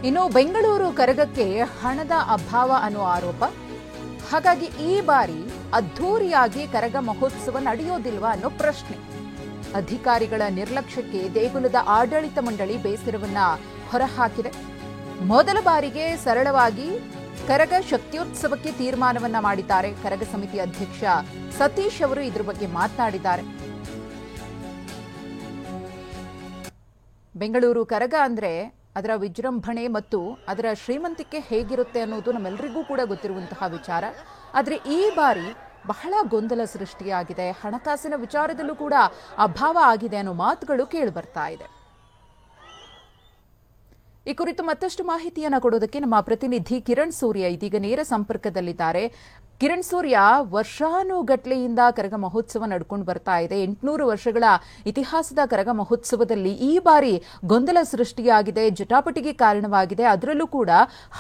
ಇನ್ನು ಬೆಂಗಳೂರು ಕರಗಕ್ಕೆ ಹಣದ ಅಭಾವ ಅನ್ನುವ ಆರೋಪ. ಹಾಗಾಗಿ ಈ ಬಾರಿ ಅದ್ಧೂರಿಯಾಗಿ ಕರಗ ಮಹೋತ್ಸವ ನಡೆಯೋದಿಲ್ವಾ ಅನ್ನೋ ಪ್ರಶ್ನೆ. ಅಧಿಕಾರಿಗಳ ನಿರ್ಲಕ್ಷ್ಯಕ್ಕೆ ದೇಗುಲದ ಆಡಳಿತ ಮಂಡಳಿ ಬೇಸರವನ್ನ ಹೊರಹಾಕಿದೆ. ಮೊದಲ ಬಾರಿಗೆ ಸರಳವಾಗಿ ಕರಗ ಶಕ್ತಿಯೋತ್ಸವಕ್ಕೆ ತೀರ್ಮಾನವನ್ನ ಮಾಡಿದ್ದಾರೆ. ಕರಗ ಸಮಿತಿ ಅಧ್ಯಕ್ಷ ಸತೀಶ್ ಅವರು ಇದ್ರ ಬಗ್ಗೆ ಮಾತನಾಡಿದ್ದಾರೆ. ಬೆಂಗಳೂರು ಕರಗ ಅಂದ್ರೆ ಅದರ ವಿಜೃಂಭಣೆ ಮತ್ತು ಅದರ ಶ್ರೀಮಂತಿಕೆ ಹೇಗಿರುತ್ತೆ ಅನ್ನೋದು ನಮ್ಮೆಲ್ಲರಿಗೂ ಕೂಡ ಗೊತ್ತಿರುವಂತಹ ವಿಚಾರ. ಆದರೆ ಈ ಬಾರಿ ಬಹಳ ಗೊಂದಲ ಸೃಷ್ಟಿಯಾಗಿದೆ. ಹಣಕಾಸಿನ ವಿಚಾರದಲ್ಲೂ ಕೂಡ ಅಭಾವ ಆಗಿದೆ ಅನ್ನೋ ಮಾತುಗಳು ಕೇಳಿಬರ್ತಾ ಇದೆ. ಈ ಕುರಿತು ಮತ್ತಷ್ಟು ಮಾಹಿತಿಯನ್ನು ಕೊಡೋದಕ್ಕೆ ನಮ್ಮ ಪ್ರತಿನಿಧಿ ಕಿರಣ್ ಸೂರ್ಯ ಇದೀಗ ನೇರ ಸಂಪರ್ಕದಲ್ಲಿದ್ದಾರೆ. ಕಿರಣ್ ಸೂರ್ಯ, ವರ್ಷಾನುಗಟ್ಲೆಯಿಂದ ಕರಗ ಮಹೋತ್ಸವ ನಡ್ಕೊಂಡು ಬರ್ತಾ ಇದೆ. 800 ವರ್ಷಗಳ ಇತಿಹಾಸದ ಕರಗ ಮಹೋತ್ಸವದಲ್ಲಿ ಈ ಬಾರಿ ಗೊಂದಲ ಸೃಷ್ಟಿಯಾಗಿದೆ, ಜಟಾಪಟಿಗೆ ಕಾರಣವಾಗಿದೆ. ಅದರಲ್ಲೂ ಕೂಡ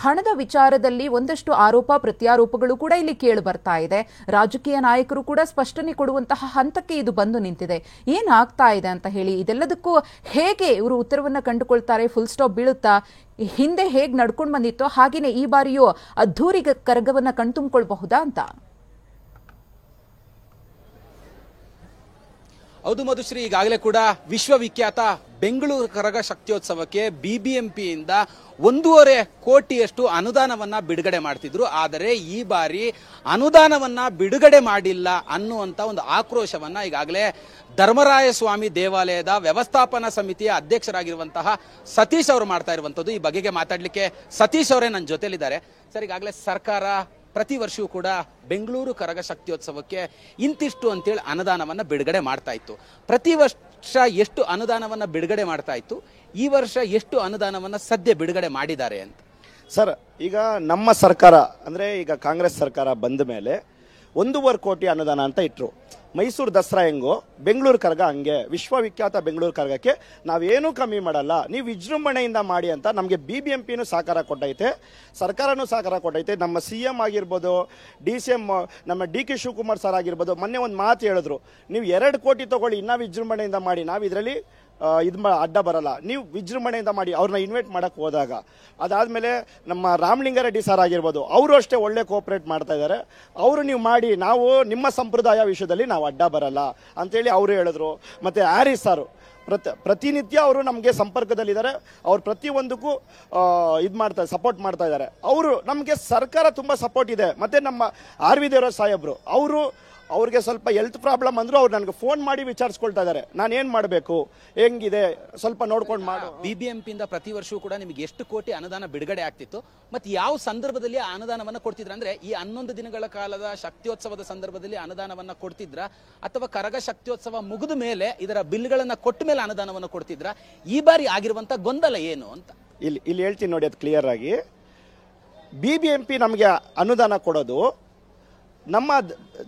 ಹಣದ ವಿಚಾರದಲ್ಲಿ ಒಂದಷ್ಟು ಆರೋಪ ಪ್ರತ್ಯಾರೋಪಗಳು ಕೂಡ ಇಲ್ಲಿ ಕೇಳಿ ಬರ್ತಾ ಇದೆ. ರಾಜಕೀಯ ನಾಯಕರು ಕೂಡ ಸ್ಪಷ್ಟನೆ ಕೊಡುವಂತಹ ಹಂತಕ್ಕೆ ಇದು ಬಂದು ನಿಂತಿದೆ. ಏನಾಗ್ತಾ ಇದೆ ಅಂತ ಹೇಳಿ, ಇದೆಲ್ಲದಕ್ಕೂ ಹೇಗೆ ಇವರು ಉತ್ತರವನ್ನ ಕಂಡುಕೊಳ್ತಾರೆ? Full stop ಬೀಳುತ್ತಾ? ಹಿಂದೆ ಹೇಗ್ ನಡ್ಕೊಂಡು ಬಂದಿತ್ತೋ ಹಾಗೇನೆ ಈ ಬಾರಿಯೂ ಅದ್ಧೂರಿ ಕರಗವನ್ನ ಕಣ್ತುಂಬಿಕೊಳ್ಳಬಹುದಾ ಅಂತ? ಹೌದು ಮಧುಶ್ರೀ, ಈಗಾಗಲೇ ಕೂಡ ವಿಶ್ವವಿಖ್ಯಾತ ಬೆಂಗಳೂರು ಕರಗ ಶಕ್ತಿಯೋತ್ಸವಕ್ಕೆ ಬಿಬಿಎಂಪಿಯಿಂದ 1.5 ಕೋಟಿಯಷ್ಟು ಅನುದಾನವನ್ನ ಬಿಡುಗಡೆ ಮಾಡ್ತಿದ್ರು. ಆದರೆ ಈ ಬಾರಿ ಅನುದಾನವನ್ನ ಬಿಡುಗಡೆ ಮಾಡಿಲ್ಲ ಅನ್ನುವಂತ ಒಂದು ಆಕ್ರೋಶವನ್ನ ಈಗಾಗಲೇ ಧರ್ಮರಾಯ ಸ್ವಾಮಿ ದೇವಾಲಯದ ವ್ಯವಸ್ಥಾಪನಾ ಸಮಿತಿಯ ಅಧ್ಯಕ್ಷರಾಗಿರುವಂತಹ ಸತೀಶ್ ಅವರು ಮಾಡ್ತಾ ಇರುವಂತದ್ದು. ಈ ಬಗೆಗೆ ಮಾತಾಡ್ಲಿಕ್ಕೆ ಸತೀಶ್ ಅವರೇ ನನ್ನ ಜೊತೆಲಿದ್ದಾರೆ. ಸರ್, ಈಗಾಗಲೇ ಸರ್ಕಾರ ಪ್ರತಿ ವರ್ಷವೂ ಕೂಡ ಬೆಂಗಳೂರು ಕರಗ ಶಕ್ತಿಯೋತ್ಸವಕ್ಕೆ ಇಂತಿಷ್ಟು ಅಂತೇಳಿ ಅನುದಾನವನ್ನ ಬಿಡುಗಡೆ ಮಾಡ್ತಾ ಇತ್ತು. ಪ್ರತಿ ವರ್ಷ ಎಷ್ಟು ಅನುದಾನವನ್ನ ಬಿಡುಗಡೆ ಮಾಡ್ತಾ ಇತ್ತು, ಈ ವರ್ಷ ಎಷ್ಟು ಅನುದಾನವನ್ನ ಸದ್ಯ ಬಿಡುಗಡೆ ಮಾಡಿದ್ದಾರೆ ಅಂತ? ಸರ್, ಈಗ ನಮ್ಮ ಸರ್ಕಾರ ಅಂದ್ರೆ ಈಗ ಕಾಂಗ್ರೆಸ್ ಸರ್ಕಾರ ಬಂದ ಮೇಲೆ 1.5 ಕೋಟಿ ಅನುದಾನ ಅಂತ ಇಟ್ರು. ಮೈಸೂರು ದಸರಾ ಹೆಂಗೋ ಬೆಂಗಳೂರು ಕರಗ ಹಂಗೆ, ವಿಶ್ವವಿಖ್ಯಾತ ಬೆಂಗಳೂರು ಕರಗಕ್ಕೆ ನಾವೇನೂ ಕಮ್ಮಿ ಮಾಡಲ್ಲ, ನೀವು ವಿಜೃಂಭಣೆಯಿಂದ ಮಾಡಿ ಅಂತ ನಮಗೆ BBMPನೂ ಸಹಕಾರ ಕೊಟ್ಟೈತೆ, ಸರ್ಕಾರನೂ ಸಹಕಾರ ಕೊಟ್ಟೈತೆ. ನಮ್ಮ CM ಆಗಿರ್ಬೋದು, DCM ನಮ್ಮ DK ಶಿವಕುಮಾರ್ ಸರ್ ಆಗಿರ್ಬೋದು, ಮೊನ್ನೆ ಒಂದು ಮಾತು ಹೇಳಿದ್ರು, ನೀವು 2 ಕೋಟಿ ತಗೊಳ್ಳಿ, ಇನ್ನೂ ವಿಜೃಂಭಣೆಯಿಂದ ಮಾಡಿ, ನಾವು ಇದರಲ್ಲಿ ಅಡ್ಡ ಬರಲ್ಲ, ನೀವು ವಿಜೃಂಭಣೆಯಿಂದ ಮಾಡಿ ಅವ್ರನ್ನ ಇನ್ವೈಟ್ ಮಾಡಕ್ಕೆ ಹೋದಾಗ. ಅದಾದಮೇಲೆ ನಮ್ಮ ರಾಮಲಿಂಗಾರೆಡ್ಡಿ ಸರ್ ಆಗಿರ್ಬೋದು, ಅವರು ಅಷ್ಟೇ ಒಳ್ಳೆ ಕೋಆಪರೇಟ್ ಮಾಡ್ತಾ ಇದ್ದಾರೆ. ಅವರು ನೀವು ಮಾಡಿ, ನಾವು ನಿಮ್ಮ ಸಂಪ್ರದಾಯ ವಿಷಯದಲ್ಲಿ ನಾವು ಅಡ್ಡ ಬರಲ್ಲ ಅಂತೇಳಿ ಅವರು ಹೇಳಿದ್ರು. ಮತ್ತು ಹ್ಯಾರಿಸ್ ಸರ್ ಪ್ರತಿನಿತ್ಯ ಅವರು ನಮಗೆ ಸಂಪರ್ಕದಲ್ಲಿದ್ದಾರೆ. ಅವ್ರು ಪ್ರತಿಯೊಂದಕ್ಕೂ ಇದು ಮಾಡ್ತಾರೆ, ಸಪೋರ್ಟ್ ಮಾಡ್ತಾ ಇದ್ದಾರೆ. ಅವರು ನಮಗೆ ಸರ್ಕಾರ ತುಂಬ ಸಪೋರ್ಟ್ ಇದೆ. ಮತ್ತು ನಮ್ಮ RV ದೇವರಾಜ್ ಸಾಹೇಬ್ರು ಅವ್ರಿಗೆ ಸ್ವಲ್ಪ ಹೆಲ್ತ್ ಪ್ರಾಬ್ಲಮ್ ಅಂದ್ರು ಅವ್ರು ನನಗೆ ಫೋನ್ ಮಾಡಿ ವಿಚಾರಿಸ್ಕೊಳ್ತಾ ಇದ್ದಾರೆ, ನಾನು ಏನು ಮಾಡಬೇಕು, ಹೆಂಗಿದೆ ಸ್ವಲ್ಪ ನೋಡ್ಕೊಂಡು ಮಾಡು. ಬಿಬಿಎಂಪಿಯಿಂದ ಪ್ರತಿ ವರ್ಷವೂ ಕೂಡ ನಿಮಗೆ ಎಷ್ಟು ಕೋಟಿ ಅನುದಾನ ಬಿಡುಗಡೆ ಆಗ್ತಿತ್ತು ಮತ್ತು ಯಾವ ಸಂದರ್ಭದಲ್ಲಿ ಆ ಅನುದಾನವನ್ನು ಕೊಡ್ತಿದ್ರ? ಅಂದ್ರೆ ಈ 11 ದಿನಗಳ ಕಾಲದ ಶಕ್ತಿಯೋತ್ಸವದ ಸಂದರ್ಭದಲ್ಲಿ ಅನುದಾನವನ್ನ ಕೊಡ್ತಿದ್ರ, ಅಥವಾ ಕರಗ ಶಕ್ತಿಯೋತ್ಸವ ಮುಗಿದ ಮೇಲೆ ಇದರ ಬಿಲ್ಗಳನ್ನ ಕೊಟ್ಟ ಮೇಲೆ ಅನುದಾನವನ್ನು ಕೊಡ್ತಿದ್ರ? ಈ ಬಾರಿ ಆಗಿರುವಂತ ಗೊಂದಲ ಏನು ಅಂತ ಇಲ್ಲಿ ಹೇಳ್ತೀನಿ ನೋಡಿ, ಅದು ಕ್ಲಿಯರ್ ಆಗಿ. BBMP ನಮಗೆ ಅನುದಾನ ಕೊಡೋದು, ನಮ್ಮ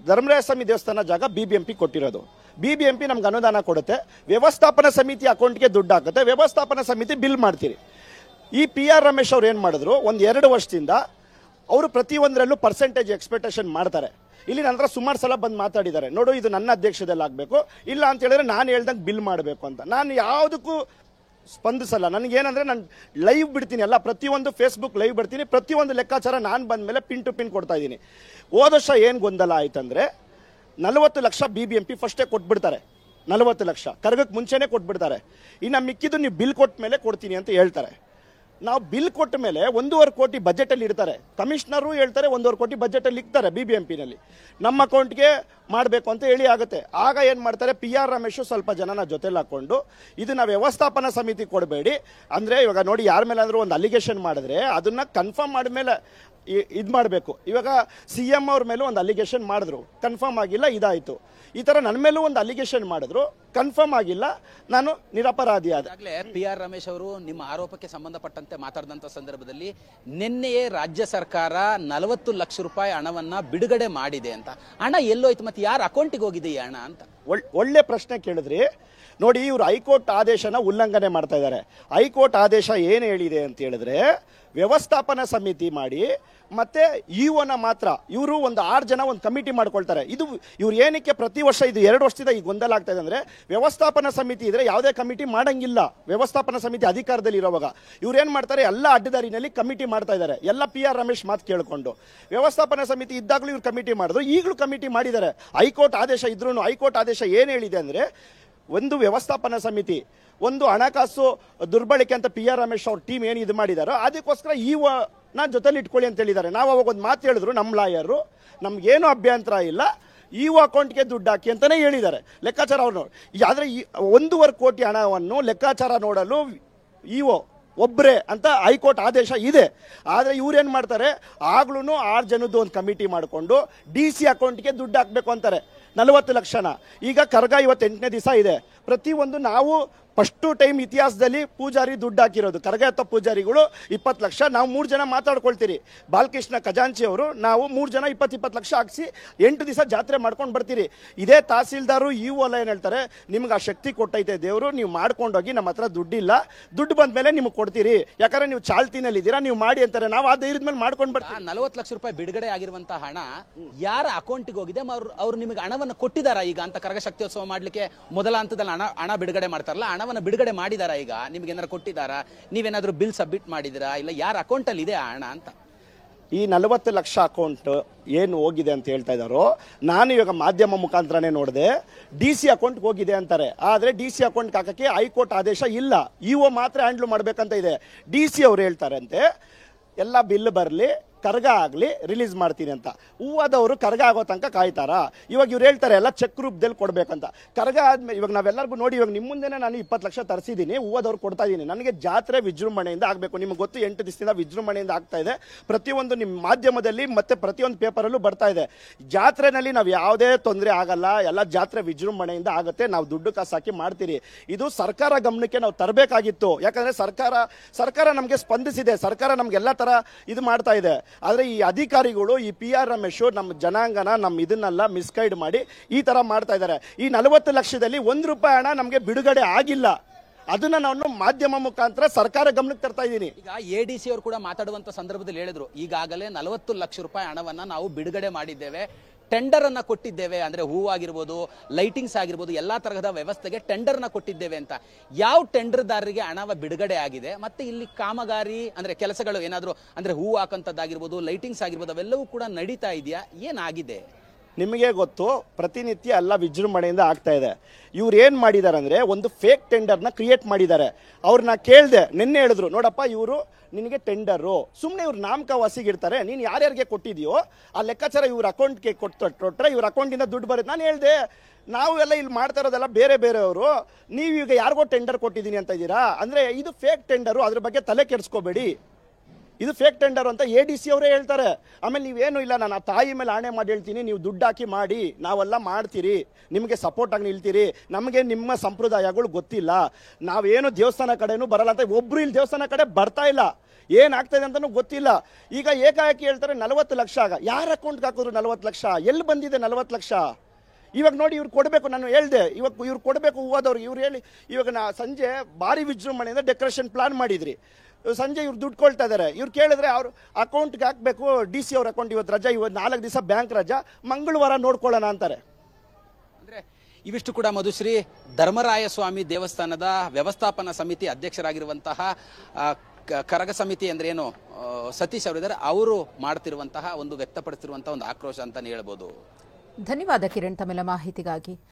ಧರ್ಮರಾಯ ಸ್ವಾಮಿ ದೇವಸ್ಥಾನ ಜಾಗ BBMP ಕೊಟ್ಟಿರೋದು. BBMP ನಮ್ಗೆ ಅನುದಾನ ಕೊಡುತ್ತೆ, ವ್ಯವಸ್ಥಾಪನಾ ಸಮಿತಿ ಅಕೌಂಟ್ಗೆ ದುಡ್ಡು ಹಾಕುತ್ತೆ, ವ್ಯವಸ್ಥಾಪನಾ ಸಮಿತಿ ಬಿಲ್ ಮಾಡ್ತೀರಿ. ಈ PR ರಮೇಶ್ ಅವ್ರು ಏನು ಮಾಡಿದ್ರು, 1-2 ವರ್ಷದಿಂದ ಅವರು ಪ್ರತಿಯೊಂದರಲ್ಲೂ ಪರ್ಸೆಂಟೇಜ್ ಎಕ್ಸ್ಪೆಕ್ಟೇಷನ್ ಮಾಡ್ತಾರೆ. ಇಲ್ಲಿ ನಂತರ ಸುಮಾರು ಸಲ ಬಂದು ಮಾತಾಡಿದ್ದಾರೆ, ನೋಡು ಇದು ನನ್ನ ಅಧ್ಯಕ್ಷದಲ್ಲಿ ಆಗಬೇಕು, ಇಲ್ಲ ಅಂತ ಹೇಳಿದ್ರೆ ನಾನು ಹೇಳ್ದಂಗೆ ಬಿಲ್ ಮಾಡಬೇಕು ಅಂತ. ನಾನು ಯಾವುದಕ್ಕೂ ಸ್ಪಂದಿಸಲ್ಲ. ನನಗೇನಂದ್ರೆ ನಾನು ಲೈವ್ ಬಿಡ್ತೀನಿ, ಎಲ್ಲ ಪ್ರತಿಯೊಂದು ಫೇಸ್ಬುಕ್ ಲೈವ್ ಬಿಡ್ತೀನಿ, ಪ್ರತಿಯೊಂದು ಲೆಕ್ಕಾಚಾರ ನಾನು ಬಂದ ಮೇಲೆ ಪಿನ್ ಟು ಪಿನ್ ಕೊಡ್ತಾ ಇದ್ದೀನಿ. ಹೋದ ವರ್ಷ ಏನು ಗೊಂದಲ ಆಯ್ತಂದ್ರೆ 40 ಲಕ್ಷ BBMP ಫಸ್ಟೇ ಕೊಟ್ಬಿಡ್ತಾರೆ, 40 ಲಕ್ಷ ಕರಗಕ್ಕೆ ಮುಂಚೆನೇ ಕೊಟ್ಬಿಡ್ತಾರೆ. ಇನ್ನು ಮಿಕ್ಕಿದ್ದು ನೀವು ಬಿಲ್ ಕೊಟ್ಟ ಮೇಲೆ ಕೊಡ್ತೀನಿ ಅಂತ ಹೇಳ್ತಾರೆ. ನಾವು ಬಿಲ್ ಕೊಟ್ಟ ಮೇಲೆ 1.5 ಕೋಟಿ ಬಜೆಟಲ್ಲಿ ಇಡ್ತಾರೆ, ಕಮಿಷನರು ಹೇಳ್ತಾರೆ 1.5 ಕೋಟಿ ಬಜೆಟಲ್ಲಿ ಇಡ್ತಾರೆ BBMPನಲ್ಲಿ, ನಮ್ಮ ಅಕೌಂಟ್ಗೆ ಮಾಡಬೇಕು ಅಂತ ಹೇಳಿ ಆಗುತ್ತೆ. ಆಗ ಏನು ಮಾಡ್ತಾರೆ, PR ರಮೇಶು ಸ್ವಲ್ಪ ಜನನ ಜೊತೆಲಿ ಹಾಕ್ಕೊಂಡು ಇದನ್ನ ವ್ಯವಸ್ಥಾಪನಾ ಸಮಿತಿ ಕೊಡಬೇಡಿ ಅಂದರೆ, ಇವಾಗ ನೋಡಿ ಯಾರ ಮೇಲೆ ಅಂದರೂ ಒಂದು ಅಲಿಗೇಷನ್ ಮಾಡಿದ್ರೆ ಅದನ್ನ ಕನ್ಫರ್ಮ್ ಮಾಡಿದ್ಮೇಲೆ ಇದು ಮಾಡಬೇಕು. ಇವಾಗ CM ಅವ್ರ ಮೇಲೂ ಒಂದು ಅಲಿಗೇಷನ್ ಮಾಡಿದ್ರು, ಕನ್ಫರ್ಮ್ ಆಗಿಲ್ಲ, ಇದಾಯಿತು. ಈ ಥರ ನನ್ನ ಮೇಲೂ ಒಂದು ಅಲಿಗೇಷನ್ ಮಾಡಿದ್ರು, ಕನ್ಫರ್ಮ್ ಆಗಿಲ್ಲ, ನಾನು ನಿರಪರಾಧಿ ಆದ. PR ರಮೇಶ್ ಅವರು ನಿಮ್ಮ ಆರೋಪಕ್ಕೆ ಸಂಬಂಧಪಟ್ಟಂತೆ ಮಾತಾಡಿದಂಥ ಸಂದರ್ಭದಲ್ಲಿ ನಿನ್ನೆಯೇ ರಾಜ್ಯ ಸರ್ಕಾರ 40 ಲಕ್ಷ ರೂಪಾಯಿ ಹಣವನ್ನ ಬಿಡುಗಡೆ ಮಾಡಿದೆ ಅಂತ. ಹಣ ಎಲ್ಲೋಯ್ತು ಮತ್ತೆ ಯಾರ ಅಕೌಂಟಿಗೆ ಹೋಗಿದೆ ಈ ಹಣ ಅಂತ? ಒಳ್ಳೆ ಪ್ರಶ್ನೆ ಕೇಳಿದ್ರಿ. ನೋಡಿ, ಇವರು ಹೈಕೋರ್ಟ್ ಆದೇಶನ ಉಲ್ಲಂಘನೆ ಮಾಡ್ತಾ ಇದ್ದಾರೆ. ಹೈಕೋರ್ಟ್ ಆದೇಶ ಏನು ಹೇಳಿದೆ ಅಂತ ಹೇಳಿದ್ರೆ, ವ್ಯವಸ್ಥಾಪನಾ ಸಮಿತಿ ಮಾಡಿ ಮತ್ತೆ ಇಒನ ಮಾತ್ರ ಇವರು ಒಂದು 6 ಜನ ಒಂದು ಕಮಿಟಿ ಮಾಡ್ಕೊಳ್ತಾರೆ. ಇದು ಇವ್ರು ಏನಕ್ಕೆ ಪ್ರತಿ ವರ್ಷ ಇದು 2 ವರ್ಷದಿಂದ ಈಗ ಗೊಂದಲ ಆಗ್ತಾ ಇದೆ ಅಂದ್ರೆ, ವ್ಯವಸ್ಥಾಪನಾ ಸಮಿತಿ ಇದ್ರೆ ಯಾವುದೇ ಕಮಿಟಿ ಮಾಡಂಗಿಲ್ಲ. ವ್ಯವಸ್ಥಾಪನಾ ಸಮಿತಿ ಅಧಿಕಾರದಲ್ಲಿ ಇರೋವಾಗ ಇವ್ರು ಏನ್ ಮಾಡ್ತಾರೆ, ಎಲ್ಲ ಅಡ್ಡದಾರಿನಲ್ಲಿ ಕಮಿಟಿ ಮಾಡ್ತಾ ಇದ್ದಾರೆ. ಎಲ್ಲ PR ರಮೇಶ್ ಮಾತು ಕೇಳಿಕೊಂಡು ವ್ಯವಸ್ಥಾಪನಾ ಸಮಿತಿ ಇದ್ದಾಗಲೂ ಇವ್ರು ಕಮಿಟಿ ಮಾಡಿದ್ರು, ಈಗಲೂ ಕಮಿಟಿ ಮಾಡಿದ್ದಾರೆ. ಹೈಕೋರ್ಟ್ ಆದೇಶ ಇದ್ರೂ ಹೈಕೋರ್ಟ್ ಆದೇಶ ಏನು ಹೇಳಿದೆ ಅಂದ್ರೆ, ಒಂದು ವ್ಯವಸ್ಥಾಪನಾ ಸಮಿತಿ, ಒಂದು ಹಣಕಾಸು ದುರ್ಬಳಕೆ ಅಂತ PR ರಮೇಶ್ ಅವ್ರ ಟೀಮ್ ಏನು ಇದು ಮಾಡಿದಾರೋ ಅದಕ್ಕೋಸ್ಕರ ನಾ ಜೊತೆಲಿ ಇಟ್ಕೊಳ್ಳಿ ಅಂತ ಹೇಳಿದ್ದಾರೆ. ನಾವು ಅವಾಗ ಒಂದು ಮಾತು ಹೇಳಿದ್ರು, ನಮ್ಮ ಲಾಯರು ನಮ್ಗೇನು ಅಭ್ಯಂತರ ಇಲ್ಲ, ಅಕೌಂಟ್ಗೆ ದುಡ್ಡು ಹಾಕಿ ಅಂತಾನೆ ಹೇಳಿದ್ದಾರೆ. ಲೆಕ್ಕಾಚಾರ ಅವ್ರು ಆದರೆ 1.5 ಕೋಟಿ ಹಣವನ್ನು ಲೆಕ್ಕಾಚಾರ ನೋಡಲು ಒಬ್ಬರೇ ಅಂತ ಹೈಕೋರ್ಟ್ ಆದೇಶ ಇದೆ. ಆದರೆ ಇವ್ರೇನು ಮಾಡ್ತಾರೆ, ಆಗ್ಲೂ 6 ಜನದ್ದು ಒಂದು ಕಮಿಟಿ ಮಾಡಿಕೊಂಡು DC ಅಕೌಂಟ್ಗೆ ದುಡ್ಡು ಹಾಕಬೇಕು ಅಂತಾರೆ 40 ಲಕ್ಷನ. ಈಗ ಕರ್ಗ 8ನೇ ದಿವಸ ಇದೆ. ಪ್ರತಿಯೊಂದು ನಾವು ಫಸ್ಟ್ ಟೈಮ್ ಇತಿಹಾಸದಲ್ಲಿ ಪೂಜಾರಿ ದುಡ್ಡು ಹಾಕಿರೋದು, ಕರಗ ಎತ್ತ ಪೂಜಾರಿಗಳು 20 ಲಕ್ಷ. ನಾವು 3 ಜನ ಮಾತಾಡ್ಕೊಳ್ತೀರಿ, ಬಾಲಕೃಷ್ಣ ಖಜಾಂಚಿ ಅವರು, ನಾವು 3 ಜನ 20 ಲಕ್ಷ ಹಾಕಿಸಿ 8 ದಿವಸ ಜಾತ್ರೆ ಮಾಡ್ಕೊಂಡು ಬರ್ತೀರಿ. ಇದೇ ತಹಸೀಲ್ದಾರು ಎಲ್ಲ ಏನು ಹೇಳ್ತಾರೆ, ನಿಮ್ಗೆ ಆ ಶಕ್ತಿ ಕೊಟ್ಟೈತೆ ದೇವರು, ನೀವು ಮಾಡ್ಕೊಂಡೋಗಿ, ನಮ್ಮ ಹತ್ರ ದುಡ್ಡಿಲ್ಲ, ದುಡ್ಡು ಬಂದ ಮೇಲೆ ನಿಮ್ಗೆ ಕೊಡ್ತೀರಿ, ಯಾಕಂದ್ರೆ ನೀವು ಚಾಲ್ತಿನಲ್ಲಿ ಇದ್ದೀರಾ, ನೀವು ಮಾಡಿ ಅಂತಾರೆ. ನಾವು ಆ ಧೈರ್ಯದ ಮೇಲೆ ಮಾಡ್ಕೊಂಡು ಬರ್ತೀವಿ. 40 ಲಕ್ಷ ರೂಪಾಯಿ ಬಿಡುಗಡೆ ಆಗಿರುವಂತಹ ಹಣ ಯಾರ ಅಕೌಂಟ್ಗೆ ಹೋಗಿದೆ, ಅವ್ರು ನಿಮಗೆ ಹಣವನ್ನು ಕೊಟ್ಟಿದ್ದಾರಾ ಈಗ ಅಂತ? ಕರಗ ಶಕ್ತಿಯೋತ್ಸವ ಮಾಡ್ಲಿಕ್ಕೆ ಮೊದಲ ಹಂತದಲ್ಲಿ ಹಣ ಬಿಡುಗಡೆ ಮಾಡ್ತಾರಲ್ಲ, ಹಣವನ್ನು ಬಿಡುಗಡೆ ಮಾಡಿದಾರಾ ಈಗ? ನಿಮ್ಗೆ ಏನಾದ್ರು ಕೊಟ್ಟಿದ್ದಾರಾ? ನೀವೇನಾದ್ರೂ ಬಿಲ್ ಸಬ್ಮಿಟ್ ಮಾಡಿದಿರಾ? ಇಲ್ಲ ಯಾರ ಅಕೌಂಟ್ ಅಲ್ಲಿ ಇದೆ ಆ ಹಣ ಅಂತ? ಈ 40 ಲಕ್ಷ ಅಕೌಂಟ್ ಏನು ಹೋಗಿದೆ ಅಂತ ಹೇಳ್ತಾ ಇದ್ದಾರೋ, ನಾನು ಇವಾಗ ಮಾಧ್ಯಮ ಮುಖಾಂತರನೇ ನೋಡಿದೆ, DC ಅಕೌಂಟ್ಗೆ ಹೋಗಿದೆ ಅಂತಾರೆ. ಆದರೆ DC ಅಕೌಂಟ್ ಹಾಕಕ್ಕೆ ಹೈಕೋರ್ಟ್ ಆದೇಶ ಇಲ್ಲ, ಮಾತ್ರ ಹ್ಯಾಂಡ್ಲ್ ಮಾಡ್ಬೇಕಂತ ಇದೆ. DC ಅವ್ರು ಹೇಳ್ತಾರಂತೆ, ಎಲ್ಲ ಬಿಲ್ ಬರಲಿ, ಕರ್ಗ ಆಗಲಿ, ರಿಲೀಸ್ ಮಾಡ್ತೀನಿ ಅಂತ. ಹೂವಾದವರು ಕರ್ಗ ಆಗೋ ತನಕ ಕಾಯ್ತಾರ? ಇವಾಗ ಇವ್ರು ಹೇಳ್ತಾರೆ ಎಲ್ಲ ಚೆಕ್ ರೂಪದಲ್ಲಿ ಕೊಡ್ಬೇಕಂತ. ಕರ್ಗ ಆದ್ಮೇಲೆ ಇವಾಗ ನಾವೆಲ್ಲರಿಗೂ ನೋಡಿ, ಇವಾಗ ನಿಮ್ಮ ಮುಂದೆನೇ ನಾನು 20 ಲಕ್ಷ ತರಿಸಿದ್ದೀನಿ, ಹೂವಾದವ್ರು ಕೊಡ್ತಾ ಇದ್ದೀನಿ. ನನಗೆ ಜಾತ್ರೆ ವಿಜೃಂಭಣೆಯಿಂದ ಆಗಬೇಕು. ನಿಮ್ಗೆ ಗೊತ್ತು, 8 ದಿವಸದಿಂದ ವಿಜೃಂಭಣೆಯಿಂದ ಆಗ್ತಾ ಇದೆ. ಪ್ರತಿಯೊಂದು ನಿಮ್ಮ ಮಾಧ್ಯಮದಲ್ಲಿ ಮತ್ತೆ ಪ್ರತಿಯೊಂದು ಪೇಪರಲ್ಲೂ ಬರ್ತಾ ಇದೆ. ಜಾತ್ರೆನಲ್ಲಿ ನಾವು ಯಾವುದೇ ತೊಂದರೆ ಆಗಲ್ಲ, ಎಲ್ಲ ಜಾತ್ರೆ ವಿಜೃಂಭಣೆಯಿಂದ ಆಗುತ್ತೆ, ನಾವು ದುಡ್ಡು ಕಾಸು ಹಾಕಿ ಮಾಡ್ತೀರಿ. ಇದು ಸರ್ಕಾರ ಗಮನಕ್ಕೆ ನಾವು ತರಬೇಕಾಗಿತ್ತು. ಯಾಕಂದ್ರೆ ಸರ್ಕಾರ ನಮಗೆ ಸ್ಪಂದಿಸಿದೆ, ಸರ್ಕಾರ ನಮ್ಗೆಲ್ಲ ತರ ಇದು ಮಾಡ್ತಾ ಇದೆ. ಆದರೆ ಈ ಅಧಿಕಾರಿಗಳು, ಈ PR ರಮೇಶ್ ನಮ್ಮ ಜನಾಂಗನ, ನಮ್ಮ ಇದನ್ನೆಲ್ಲ ಮಿಸ್ಗೈಡ್ ಮಾಡಿ ಈ ತರ ಮಾಡ್ತಾ ಇದ್ದಾರೆ. ಈ 40 ಲಕ್ಷದಲ್ಲಿ ₹1 ಹಣ ನಮಗೆ ಬಿಡುಗಡೆ ಆಗಿಲ್ಲ. ಅದನ್ನ ನಾನು ಮಾಧ್ಯಮ ಮುಖಾಂತರ ಸರ್ಕಾರ ಗಮನಕ್ಕೆ ತರ್ತಾ ಇದ್ದೀನಿ. ಈಗ ADC ಅವರು ಕೂಡ ಮಾತಾಡುವಂತ ಸಂದರ್ಭದಲ್ಲಿ ಹೇಳಿದ್ರು, ಈಗಾಗಲೇ 40 ಲಕ್ಷ ರೂಪಾಯಿ ಹಣವನ್ನ ನಾವು ಬಿಡುಗಡೆ ಮಾಡಿದ್ದೇವೆ, ಟೆಂಡರ್ ಅನ್ನ ಕೊಟ್ಟಿದ್ದೇವೆ. ಅಂದ್ರೆ ಹೂವಾಗಿರ್ಬೋದು, ಲೈಟಿಂಗ್ಸ್ ಆಗಿರ್ಬೋದು, ಎಲ್ಲಾ ತರಹದ ವ್ಯವಸ್ಥೆಗೆ ಟೆಂಡರ್ ನ ಕೊಟ್ಟಿದ್ದೇವೆ ಅಂತ. ಯಾವ ಟೆಂಡರ್ದಾರರಿಗೆ ಹಣ ಬಿಡುಗಡೆ ಆಗಿದೆ? ಮತ್ತೆ ಇಲ್ಲಿ ಕಾಮಗಾರಿ ಅಂದ್ರೆ ಕೆಲಸಗಳು ಏನಾದ್ರು ಅಂದ್ರೆ ಹೂ ಹಾಕಂತದ್ದಾಗಿರ್ಬೋದು, ಲೈಟಿಂಗ್ಸ್ ಆಗಿರ್ಬೋದು, ಅವೆಲ್ಲವೂ ಕೂಡ ನಡೀತಾ ಇದೆಯಾ? ಏನಾಗಿದೆ? ನಿಮಗೆ ಗೊತ್ತು, ಪ್ರತಿನಿತ್ಯ ಎಲ್ಲ ವಿಜೃಂಭಣೆಯಿಂದ ಆಗ್ತಾ ಇದೆ. ಇವ್ರು ಏನ್ ಮಾಡಿದ್ದಾರೆ ಅಂದ್ರೆ, ಒಂದು ಫೇಕ್ ಟೆಂಡರ್ನ ಕ್ರಿಯೇಟ್ ಮಾಡಿದ್ದಾರೆ. ಅವ್ರನ್ನ ಕೇಳಿದೆ, ನಿನ್ನೆ ಹೇಳಿದ್ರು, ನೋಡಪ್ಪ ಇವರು ನಿನಗೆ ಟೆಂಡರು, ಸುಮ್ಮನೆ ಇವ್ರು ನಾಮಕವಾಸಿಗಿರ್ತಾರೆ, ನೀನು ಯಾರ್ಯಾರಿಗೆ ಕೊಟ್ಟಿದ್ಯೋ ಆ ಲೆಕ್ಕಾಚಾರ ಇವ್ರ ಅಕೌಂಟ್ಗೆ ಕೊಟ್ಟರೆ ಇವ್ರ ಅಕೌಂಟಿಂದ ದುಡ್ಡು ಬರುತ್ತೆ. ನಾನು ಹೇಳಿದೆ, ನಾವು ಎಲ್ಲ ಇಲ್ಲಿ ಮಾಡ್ತಾ ಇರೋದೆಲ್ಲ ಬೇರೆಯವರು, ನೀವೀಗ ಯಾರಿಗೋ ಟೆಂಡರ್ ಕೊಟ್ಟಿದ್ದೀನಿ ಅಂತ ಇದ್ದೀರಾ ಅಂದ್ರೆ ಇದು ಫೇಕ್ ಟೆಂಡರು, ಅದ್ರ ಬಗ್ಗೆ ತಲೆ ಕೆಡಿಸ್ಕೋಬೇಡಿ, ಇದು ಫೇಕ್ ಟೆಂಡರ್ ಅಂತ ADC ಅವರೇ ಹೇಳ್ತಾರೆ. ಆಮೇಲೆ ನೀವೇನು ಇಲ್ಲ, ನಾನು ಆ ತಾಯಿ ಮೇಲೆ ಆಣೆ ಮಾಡಿ ಹೇಳ್ತೀನಿ, ನೀವು ದುಡ್ಡು ಹಾಕಿ ಮಾಡಿ, ನಾವೆಲ್ಲ ಮಾಡ್ತೀರಿ, ನಿಮಗೆ ಸಪೋರ್ಟ್ ಆಗಿ ನಿಲ್ತೀರಿ, ನಮಗೆ ನಿಮ್ಮ ಸಂಪ್ರದಾಯಗಳು ಗೊತ್ತಿಲ್ಲ, ನಾವೇನು ದೇವಸ್ಥಾನ ಕಡೆನೂ ಬರಲ್ಲ ಅಂತ. ಒಬ್ರು ಇಲ್ಲಿ ದೇವಸ್ಥಾನ ಕಡೆ ಬರ್ತಾ ಇಲ್ಲ, ಏನಾಗ್ತಾ ಇದೆ ಅಂತಲೂ ಗೊತ್ತಿಲ್ಲ. ಈಗ ಏಕಾಏಕಿ ಹೇಳ್ತಾರೆ 40 ಲಕ್ಷ. ಆಗ ಯಾರ ಅಕೌಂಟ್ಗೆ ಹಾಕಿದ್ರು 40 ಲಕ್ಷ? ಎಲ್ಲಿ ಬಂದಿದೆ 40 ಲಕ್ಷ? ಇವಾಗ ನೋಡಿ, ಇವ್ರು ಕೊಡಬೇಕು. ನಾನು ಹೇಳಿದೆ, ಇವಾಗ ಇವ್ರು ಕೊಡಬೇಕು ಹೂವಾದವ್ರಿಗೆ. ಇವ್ರು ಹೇಳಿ, ಇವಾಗ ಸಂಜೆ ಭಾರಿ ವಿಜೃಂಭಣೆಯಿಂದ ಡೆಕೋರೇಷನ್ ಪ್ಲಾನ್ ಮಾಡಿದ್ರಿ, ಸಂಜೆ ಇವ್ರು ದುಡ್ಡು ಕೊಳ್ತಾ ಇದ್ದಾರೆ. ಇವ್ರು ಕೇಳಿದ್ರೆ ಅವ್ರು ಅಕೌಂಟ್ಗೆ ಹಾಕಬೇಕು, DC ಅವ್ರ ಅಕೌಂಟ್ ಇವತ್ತು ರಜಾ, ಇವತ್ತು 4 ದಿವಸ ಬ್ಯಾಂಕ್ ರಜಾ, ಮಂಗಳವಾರ ನೋಡ್ಕೊಳ್ಳೋಣ ಅಂತಾರೆ. ಅಂದ್ರೆ ಇವಿಷ್ಟು ಕೂಡ ಮಧುಶ್ರೀ ಧರ್ಮರಾಯ ಸ್ವಾಮಿ ದೇವಸ್ಥಾನದ ವ್ಯವಸ್ಥಾಪನಾ ಸಮಿತಿ ಅಧ್ಯಕ್ಷರಾಗಿರುವಂತಹ ಕರಗ ಸಮಿತಿ ಅಂದ್ರೆ ಏನು ಸತೀಶ್ ಅವರಿದ್ದಾರೆ, ಅವರು ಮಾಡ್ತಿರುವಂತಹ ಒಂದು ವ್ಯಕ್ತಪಡಿಸಿರುವಂತಹ ಒಂದು ಆಕ್ರೋಶ ಅಂತಾನೆ ಹೇಳ್ಬೋದು. ಧನ್ಯವಾದ ಕಿರಣ್, ತಮ್ಮೆಲ್ಲ ಮಾಹಿತಿಗಾಗಿ.